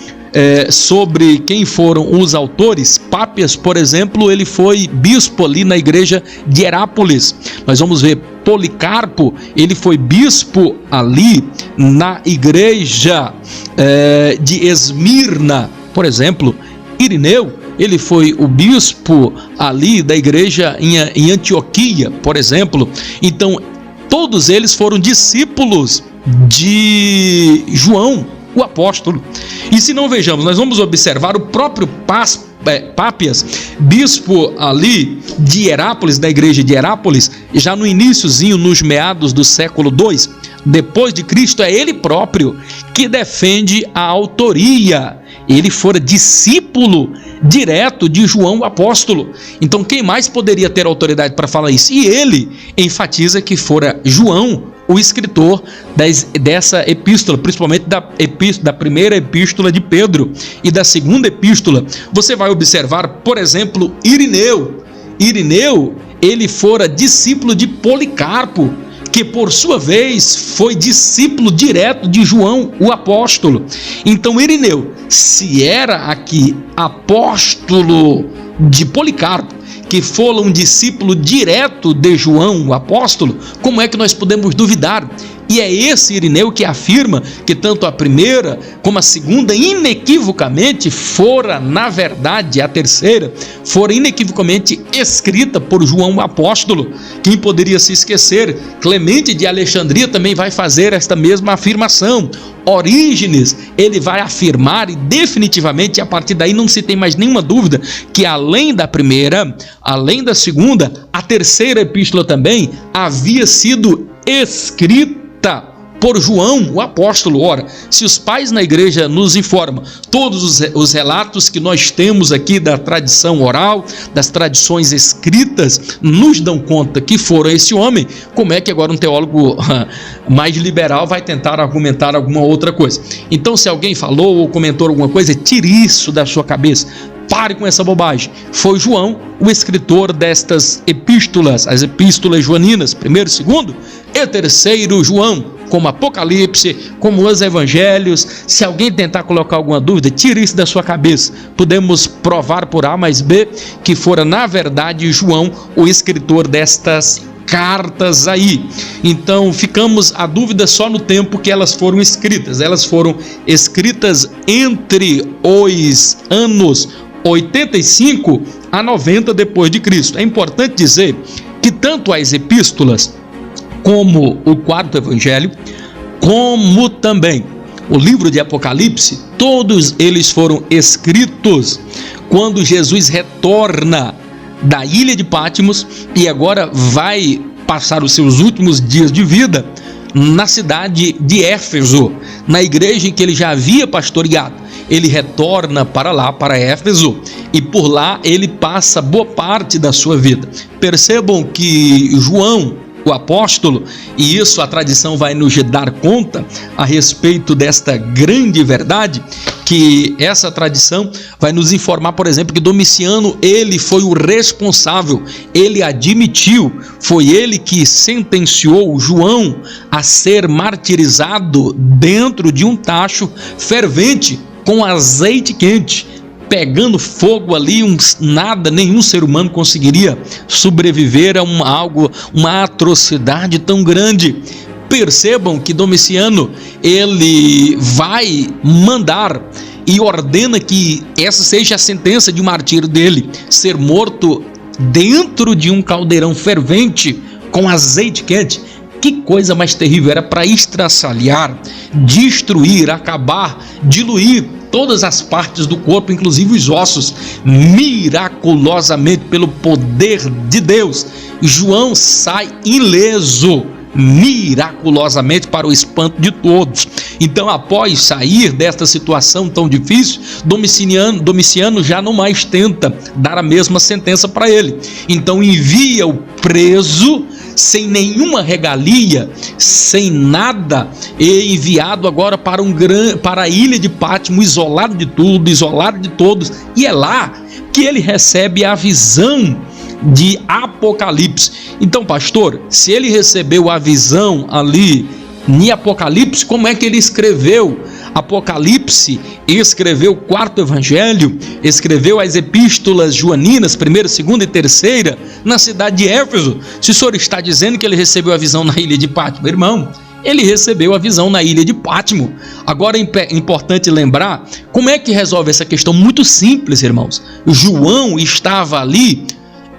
sobre quem foram os autores. Pápias, por exemplo, ele foi bispo ali na igreja de Herápolis. Nós vamos ver Policarpo, ele foi bispo ali na igreja de Esmirna, por exemplo. Irineu, ele foi o bispo ali da igreja em Antioquia, por exemplo. Então, todos eles foram discípulos de João, o apóstolo. E se não vejamos, nós vamos observar o próprio Pápias, bispo ali de Herápolis, da igreja de Herápolis, já no iniciozinho, nos meados do século II, depois de Cristo, é ele próprio que defende a autoria. Ele fora discípulo direto de João o apóstolo. Então quem mais poderia ter autoridade para falar isso? E ele enfatiza que fora João o escritor dessa epístola, principalmente da primeira epístola de Pedro e da segunda epístola. Você vai observar, por exemplo, Irineu. Irineu, ele fora discípulo de Policarpo, que por sua vez foi discípulo direto de João o apóstolo. Então Irineu, se era aqui apóstolo de Policarpo, que foi um discípulo direto de João o apóstolo, como é que nós podemos duvidar? E é esse Irineu que afirma que tanto a primeira como a segunda inequivocamente fora, na verdade, a terceira, fora inequivocamente escrita por João o apóstolo. Quem poderia se esquecer? Clemente de Alexandria também vai fazer esta mesma afirmação. Orígenes, ele vai afirmar, e definitivamente a partir daí não se tem mais nenhuma dúvida, que além da primeira, além da segunda, a terceira epístola também havia sido escrita por João o apóstolo. Ora, se os pais na igreja nos informam todos os relatos que nós temos aqui da tradição oral, das tradições escritas, nos dão conta que foram esse homem, como é que agora um teólogo mais liberal vai tentar argumentar alguma outra coisa? Então, se alguém falou ou comentou alguma coisa, tire isso da sua cabeça. Pare com essa bobagem. Foi João o escritor destas epístolas, as epístolas joaninas, primeiro, segundo e terceiro João, como Apocalipse, como os Evangelhos. Se alguém tentar colocar alguma dúvida, tire isso da sua cabeça. Podemos provar por A mais B que fora, na verdade, João o escritor destas cartas aí. Então ficamos a dúvida só no tempo que elas foram escritas. Elas foram escritas entre os anos 85 a 90 depois de Cristo. É importante dizer que tanto as epístolas como o quarto evangelho, como também o livro de Apocalipse, todos eles foram escritos quando Jesus retorna da ilha de Patmos e agora vai passar os seus últimos dias de vida na cidade de Éfeso, na igreja em que ele já havia pastoreado. Ele retorna para lá, para Éfeso, e por lá ele passa boa parte da sua vida. Percebam que João, o apóstolo, e isso a tradição vai nos dar conta a respeito desta grande verdade, que essa tradição vai nos informar, por exemplo, que Domiciano, ele foi o responsável, ele admitiu, foi ele que sentenciou João a ser martirizado dentro de um tacho fervente com azeite quente, pegando fogo ali, nenhum ser humano conseguiria sobreviver a uma atrocidade tão grande. Percebam que Domiciano, ele vai mandar e ordena que essa seja a sentença de martírio dele, ser morto dentro de um caldeirão fervente com azeite quente. Que coisa mais terrível! Era para estraçalhar, destruir, acabar, diluir todas as partes do corpo, inclusive os ossos. Miraculosamente, pelo poder de Deus, João sai ileso, miraculosamente, para o espanto de todos. Então, após sair desta situação tão difícil, Domiciano já não mais tenta dar a mesma sentença para ele. Então envia o preso sem nenhuma regalia, sem nada, e enviado agora para a ilha de Patmos, isolado de tudo, isolado de todos, e é lá que ele recebe a visão de Apocalipse. Então, pastor, se ele recebeu a visão ali em Apocalipse, como é que ele escreveu Apocalipse, escreveu o quarto evangelho, escreveu as epístolas joaninas, 1ª, 2ª e 3ª, na cidade de Éfeso? Se o senhor está dizendo que ele recebeu a visão na ilha de Patmos, irmão, ele recebeu a visão na ilha de Patmos. Agora é importante lembrar como é que resolve essa questão. Muito simples, irmãos. João estava ali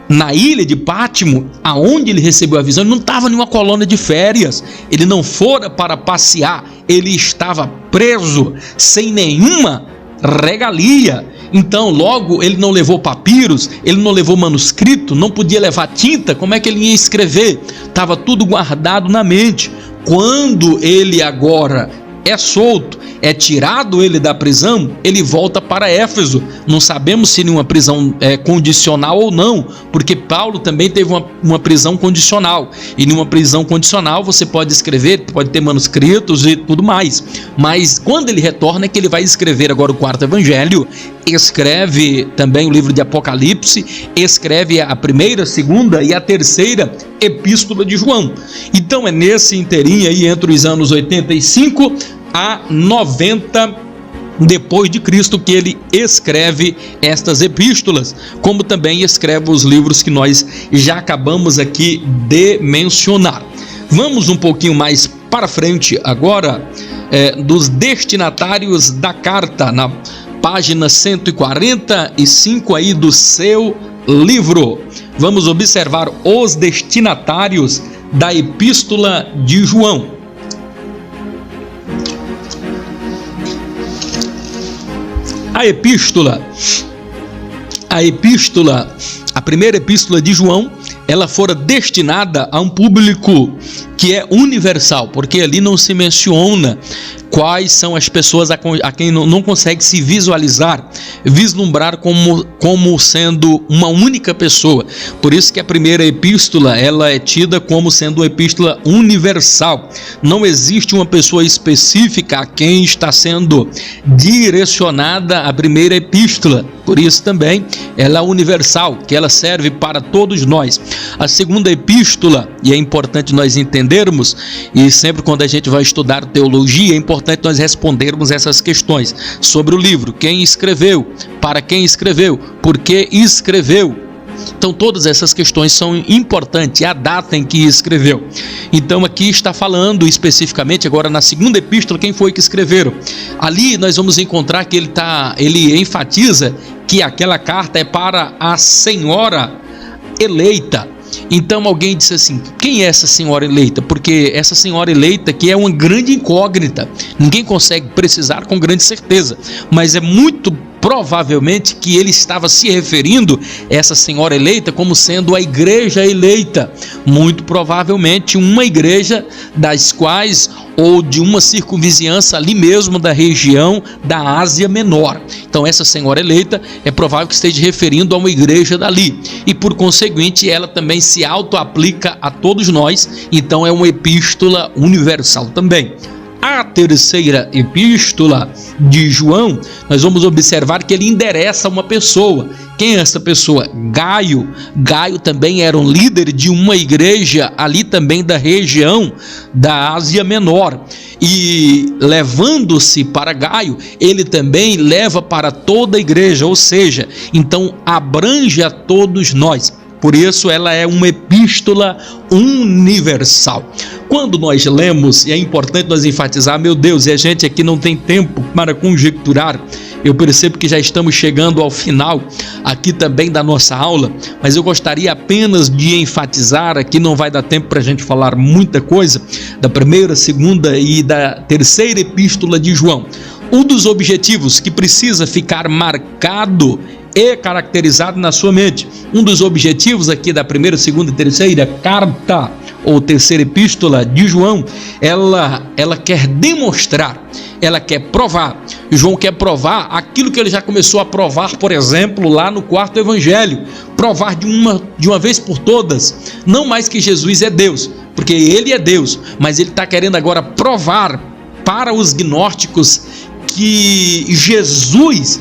na ilha de Patmos, aonde ele recebeu a visão. Ele não estava em uma colônia de férias, ele não fora para passear, ele estava preso, sem nenhuma regalia. Então, logo, ele não levou papiros, ele não levou manuscrito, não podia levar tinta. Como é que ele ia escrever? Estava tudo guardado na mente. Quando ele agora é solto, é tirado ele da prisão, ele volta para Éfeso. Não sabemos se em uma prisão condicional ou não, porque Paulo também teve uma prisão condicional, e numa prisão condicional você pode escrever, pode ter manuscritos e tudo mais, mas quando ele retorna é que ele vai escrever agora o quarto evangelho, escreve também o livro de Apocalipse, escreve a 1ª, 2ª e a 3ª epístola de João. Então é nesse inteirinho aí, entre os anos 85 a 90 depois de Cristo, que ele escreve estas epístolas, como também escreve os livros que nós já acabamos aqui de mencionar. Vamos um pouquinho mais para frente agora, dos destinatários da carta, na página 145 aí do seu livro. Vamos observar os destinatários da epístola de João. A primeira epístola de João, ela fora destinada a um público que é universal, porque ali não se menciona quais são as pessoas a quem não consegue se vislumbrar como sendo uma única pessoa. Por isso que a primeira epístola, ela é tida como sendo uma epístola universal. Não existe uma pessoa específica a quem está sendo direcionada a primeira epístola. Por isso também ela é universal, que ela serve para todos nós. A segunda epístola, e é importante nós entendermos entendermos, e sempre quando a gente vai estudar teologia, é importante nós respondermos essas questões sobre o livro: quem escreveu, para quem escreveu, por que escreveu. Então todas essas questões são importantes, a data em que escreveu. Então aqui está falando especificamente agora na segunda epístola quem foi que escreveram. Ali nós vamos encontrar que ele enfatiza que aquela carta é para a senhora eleita. Então alguém disse assim: quem é essa senhora eleita? Porque essa senhora eleita que é uma grande incógnita, ninguém consegue precisar com grande certeza, mas é muito provavelmente que ele estava se referindo a essa senhora eleita como sendo a igreja eleita, muito provavelmente uma igreja das quais, ou de uma circunvizinhança ali mesmo da região da Ásia Menor. Então essa senhora eleita é provável que esteja referindo a uma igreja dali, e por conseguinte ela também se auto-aplica a todos nós, então é uma epístola universal também. A terceira epístola de João, nós vamos observar que ele endereça uma pessoa. Quem é essa pessoa? Gaio. Gaio também era um líder de uma igreja ali também da região da Ásia Menor. E levando-se para Gaio, ele também leva para toda a igreja, ou seja, então abrange a todos nós. Por isso ela é uma epístola universal. Quando nós lemos, e é importante nós enfatizar, meu Deus, e a gente aqui não tem tempo para conjecturar, eu percebo que já estamos chegando ao final aqui também da nossa aula, mas eu gostaria apenas de enfatizar, aqui não vai dar tempo para a gente falar muita coisa, da primeira, segunda e da terceira epístola de João. Um dos objetivos que precisa ficar marcado e caracterizado na sua mente. Um dos objetivos aqui da primeira, segunda e terceira carta, ou terceira epístola de João, ela quer demonstrar, ela quer provar. João quer provar aquilo que ele já começou a provar, por exemplo, lá no quarto evangelho. Provar de uma vez por todas, não mais que Jesus é Deus, porque ele é Deus, mas ele está querendo agora provar para os gnósticos que Jesus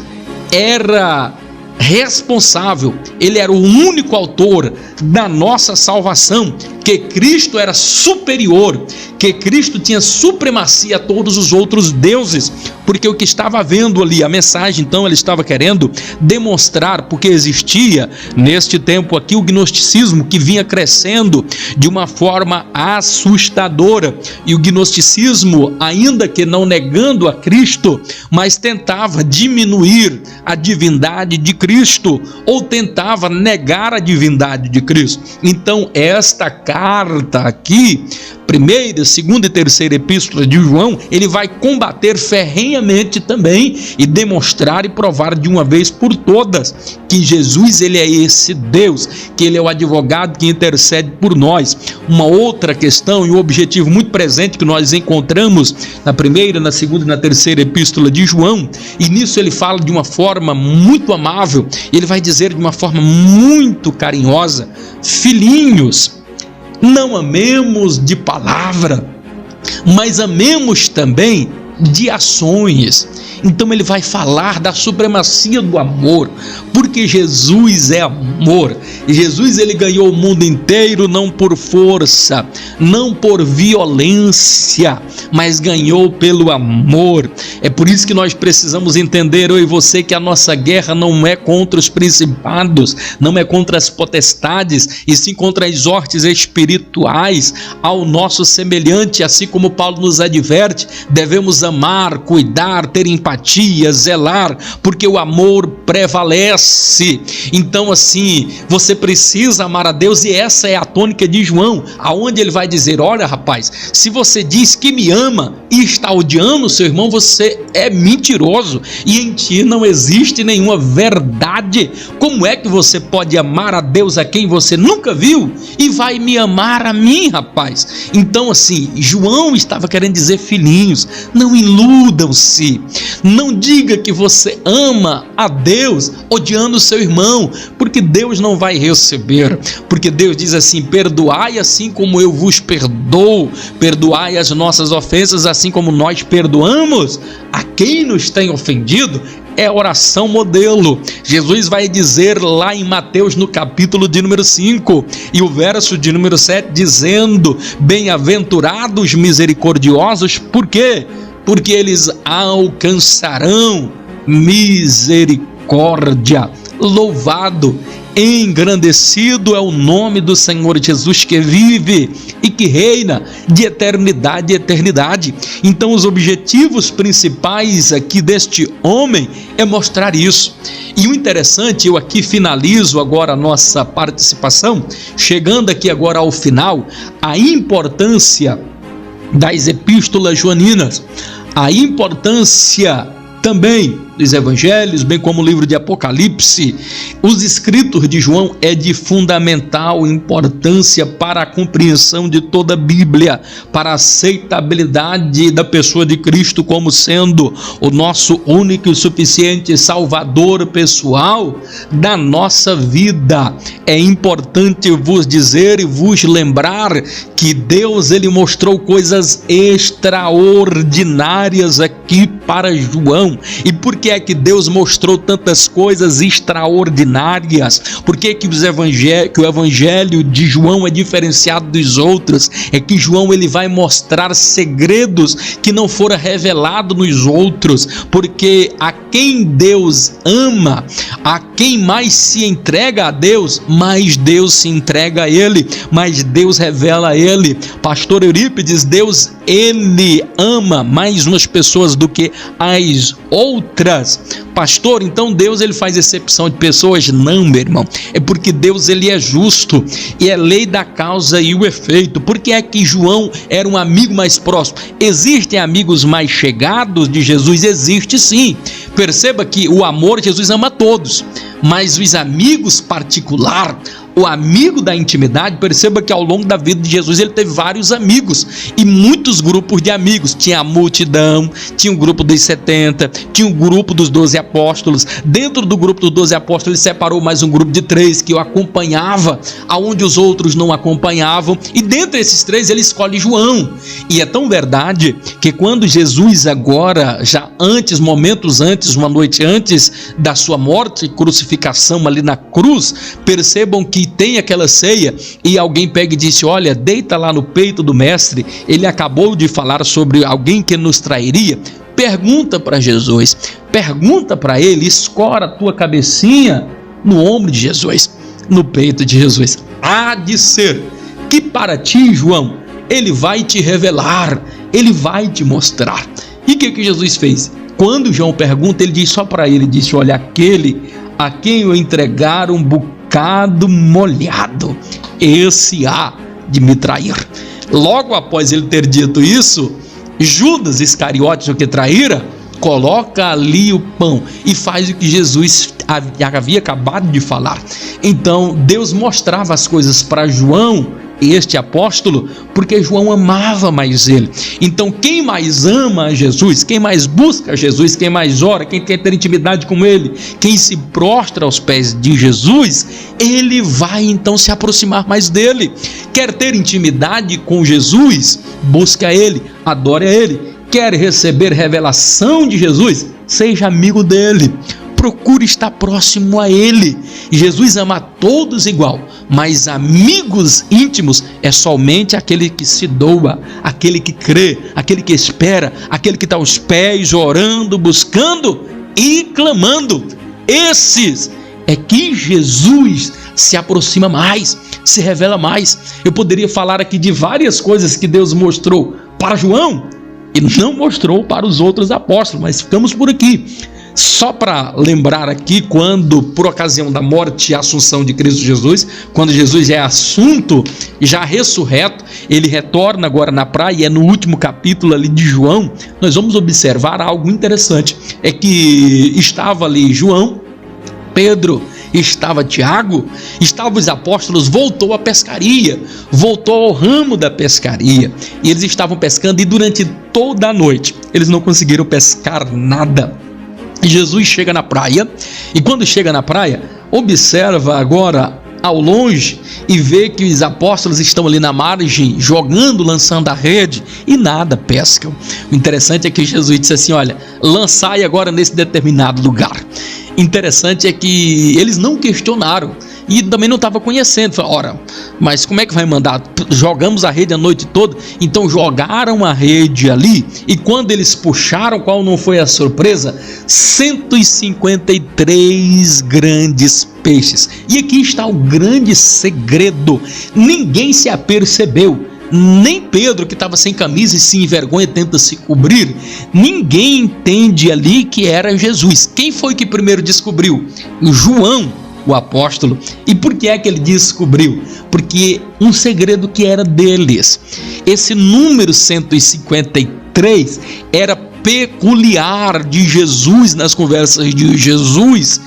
era responsável, ele era o único autor da nossa salvação, que Cristo era superior, que Cristo tinha supremacia a todos os outros deuses, porque o que estava vendo ali, a mensagem, então ele estava querendo demonstrar, porque existia neste tempo aqui o gnosticismo que vinha crescendo de uma forma assustadora, e o gnosticismo, ainda que não negando a Cristo, mas tentava diminuir a divindade de Cristo, ou tentava negar a divindade de Cristo. Então esta carta aqui, primeira, segunda e terceira epístola de João, ele vai combater ferrenhamente também e demonstrar e provar de uma vez por todas que Jesus, ele é esse Deus, que ele é o advogado que intercede por nós. Uma outra questão e um objetivo muito presente que nós encontramos na primeira, na segunda e na terceira epístola de João, e nisso ele fala de uma forma muito amável, ele vai dizer de uma forma muito carinhosa: filhinhos, não amemos de palavra, mas amemos também de ações. Então ele vai falar da supremacia do amor, porque Jesus é amor. Jesus, ele ganhou o mundo inteiro não por força, não por violência, mas ganhou pelo amor. É por isso que nós precisamos entender, eu e você, que a nossa guerra não é contra os principados, não é contra as potestades, e sim contra as hortes espirituais ao nosso semelhante. Assim como Paulo nos adverte, devemos amar, cuidar, ter empatia, zelar, porque o amor prevalece. Então assim, você precisa amar a Deus, e essa é a tônica de João, aonde ele vai dizer: olha rapaz, se você diz que me ama e está odiando o seu irmão, você é mentiroso, e em ti não existe nenhuma verdade. Como é que você pode amar a Deus a quem você nunca viu e vai me amar a mim, rapaz? Então assim, João estava querendo dizer: filhinhos, não iludam-se, não diga que você ama a Deus odiando o seu irmão, porque Deus não vai receber, porque Deus diz assim: perdoai assim como eu vos perdoo, perdoai as nossas ofensas assim como nós perdoamos a quem nos tem ofendido, é a oração modelo. Jesus vai dizer lá em Mateus, no capítulo de número 5, e o verso de número 7, dizendo: bem-aventurados misericordiosos, por quê? Porque eles alcançarão misericórdia. Louvado, engrandecido é o nome do Senhor Jesus, que vive e que reina de eternidade em eternidade. Então os objetivos principais aqui deste homem é mostrar isso. E o interessante, eu aqui finalizo agora a nossa participação, chegando aqui agora ao final, a importância das epístolas joaninas, a importância também dos evangelhos, bem como o livro de Apocalipse. Os escritos de João é de fundamental importância para a compreensão de toda a Bíblia, para a aceitabilidade da pessoa de Cristo como sendo o nosso único e suficiente Salvador pessoal da nossa vida. É importante vos dizer e vos lembrar que Deus, ele mostrou coisas extraordinárias aqui para João. E por que é que Deus mostrou tantas coisas extraordinárias? Por que que o evangelho de João é diferenciado dos outros? É que João, ele vai mostrar segredos que não foram revelados nos outros, porque a quem Deus ama, a quem mais se entrega a Deus, mais Deus se entrega a ele, mais Deus revela a ele. Pastor Eurípides, Deus, ele ama mais umas pessoas do que as outras. Pastor, então Deus, ele faz exceção de pessoas? Não, meu irmão, é porque Deus, ele é justo e é lei da causa e o efeito. Porque é que João era um amigo mais próximo? Existem amigos mais chegados de Jesus? Existe sim. Perceba que o amor, Jesus ama todos, mas os amigos particular, o amigo da intimidade, perceba que ao longo da vida de Jesus ele teve vários amigos e muitos grupos de amigos. Tinha a multidão, tinha o grupo dos 70, tinha o grupo dos 12 apóstolos. Dentro do grupo dos 12 apóstolos ele separou mais um grupo de 3 que o acompanhava, aonde os outros não acompanhavam, e dentre esses 3 ele escolhe João. E é tão verdade que quando Jesus agora, já antes, momentos antes, uma noite antes da sua morte e crucificação ali na cruz, percebam que tem aquela ceia e alguém pega e disse: olha, deita lá no peito do mestre, ele acabou de falar sobre alguém que nos trairia. Pergunta para Jesus, pergunta para ele, escora a tua cabecinha no ombro de Jesus, no peito de Jesus. Há de ser que para ti, João, ele vai te revelar, ele vai te mostrar. E o que Jesus fez? Quando João pergunta, ele diz só para ele, disse: olha, aquele a quem eu entregar um bocado molhado, esse há de me trair. Logo após ele ter dito isso, Judas Iscariotes, o que traíra, coloca ali o pão e faz o que Jesus havia acabado de falar. Então Deus mostrava as coisas para João, este apóstolo, porque João amava mais ele. Então quem mais ama a Jesus, quem mais busca Jesus, quem mais ora, quem quer ter intimidade com ele, quem se prostra aos pés de Jesus, ele vai então se aproximar mais dele. Quer ter intimidade com Jesus? Busca ele, adore a ele. Quer receber revelação de Jesus? Seja amigo dele. Procure estar próximo a ele. Jesus ama a todos igual, mas amigos íntimos é somente aquele que se doa, aquele que crê, aquele que espera, aquele que está aos pés orando, buscando e clamando. Esses é que Jesus se aproxima mais, se revela mais. Eu poderia falar aqui de várias coisas que Deus mostrou para João e não mostrou para os outros apóstolos, mas ficamos por aqui. Só para lembrar aqui, quando por ocasião da morte e assunção de Cristo Jesus, quando Jesus já é assunto, já ressurreto, ele retorna agora na praia, e é no último capítulo ali de João, nós vamos observar algo interessante. É que estava ali João, Pedro, estava Tiago, estavam os apóstolos, voltou à pescaria, voltou ao ramo da pescaria, e eles estavam pescando, e durante toda a noite eles não conseguiram pescar nada. Jesus chega na praia, e quando chega na praia, observa agora ao longe e vê que os apóstolos estão ali na margem, jogando, lançando a rede, e nada pescam. O interessante é que Jesus disse assim: olha, lançai agora nesse determinado lugar. Interessante é que eles não questionaram e também não estavam conhecendo. Falaram: ora, mas como é que vai mandar? Jogamos a rede a noite toda. Então jogaram a rede ali, e quando eles puxaram, qual não foi a surpresa? 153 grandes peixes. E aqui está o grande segredo: ninguém se apercebeu. Nem Pedro, que estava sem camisa e se envergonha, tenta se cobrir. Ninguém entende ali que era Jesus. Quem foi que primeiro descobriu? João, o apóstolo. E por que é que ele descobriu? Porque um segredo que era deles. Esse número 153 era peculiar de Jesus nas conversas de Jesus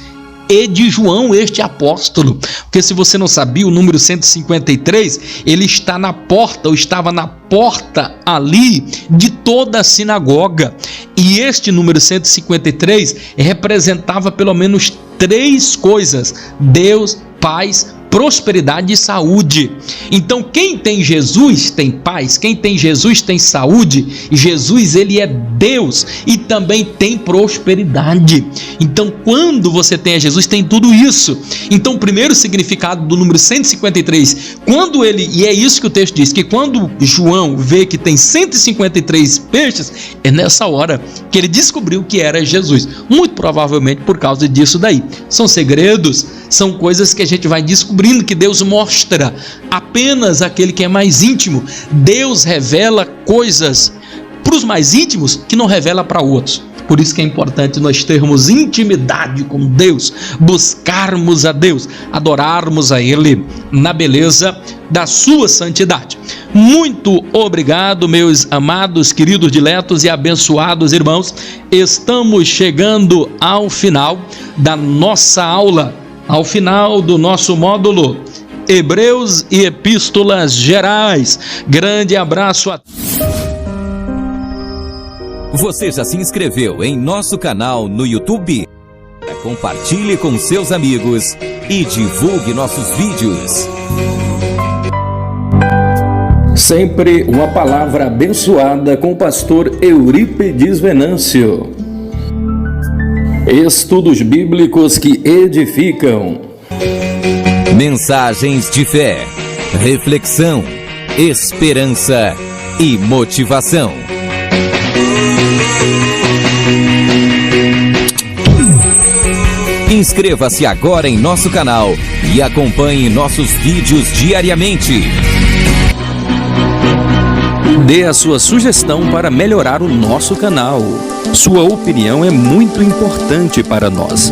e de João, este apóstolo. Porque se você não sabia, o número 153, ele está na porta, ou estava na porta ali de toda a sinagoga. E este número 153 representava pelo menos 3 coisas: Deus, paz, prosperidade e saúde. Então quem tem Jesus tem paz, quem tem Jesus tem saúde. Jesus, ele é Deus e também tem prosperidade. Então quando você tem a Jesus, tem tudo isso. Então o primeiro significado do número 153, quando ele, e é isso que o texto diz, que quando João vê que tem 153 peixes, é nessa hora que ele descobriu que era Jesus, muito provavelmente por causa disso daí. São segredos, são coisas que a gente vai descobrindo, que Deus mostra apenas àquele que é mais íntimo. Deus revela coisas para os mais íntimos que não revela para outros. Por isso que é importante nós termos intimidade com Deus, buscarmos a Deus, adorarmos a Ele na beleza da sua santidade. Muito obrigado, meus amados, queridos, diletos e abençoados irmãos. Estamos chegando ao final da nossa aula, ao final do nosso módulo Hebreus e Epístolas Gerais. Grande abraço a Você já se inscreveu em nosso canal no YouTube? Compartilhe com seus amigos e divulgue nossos vídeos. Sempre uma palavra abençoada com o pastor Eurípedes Venâncio. Estudos bíblicos que edificam. Mensagens de fé, reflexão, esperança e motivação. Inscreva-se agora em nosso canal e acompanhe nossos vídeos diariamente. Dê a sua sugestão para melhorar o nosso canal. Sua opinião é muito importante para nós.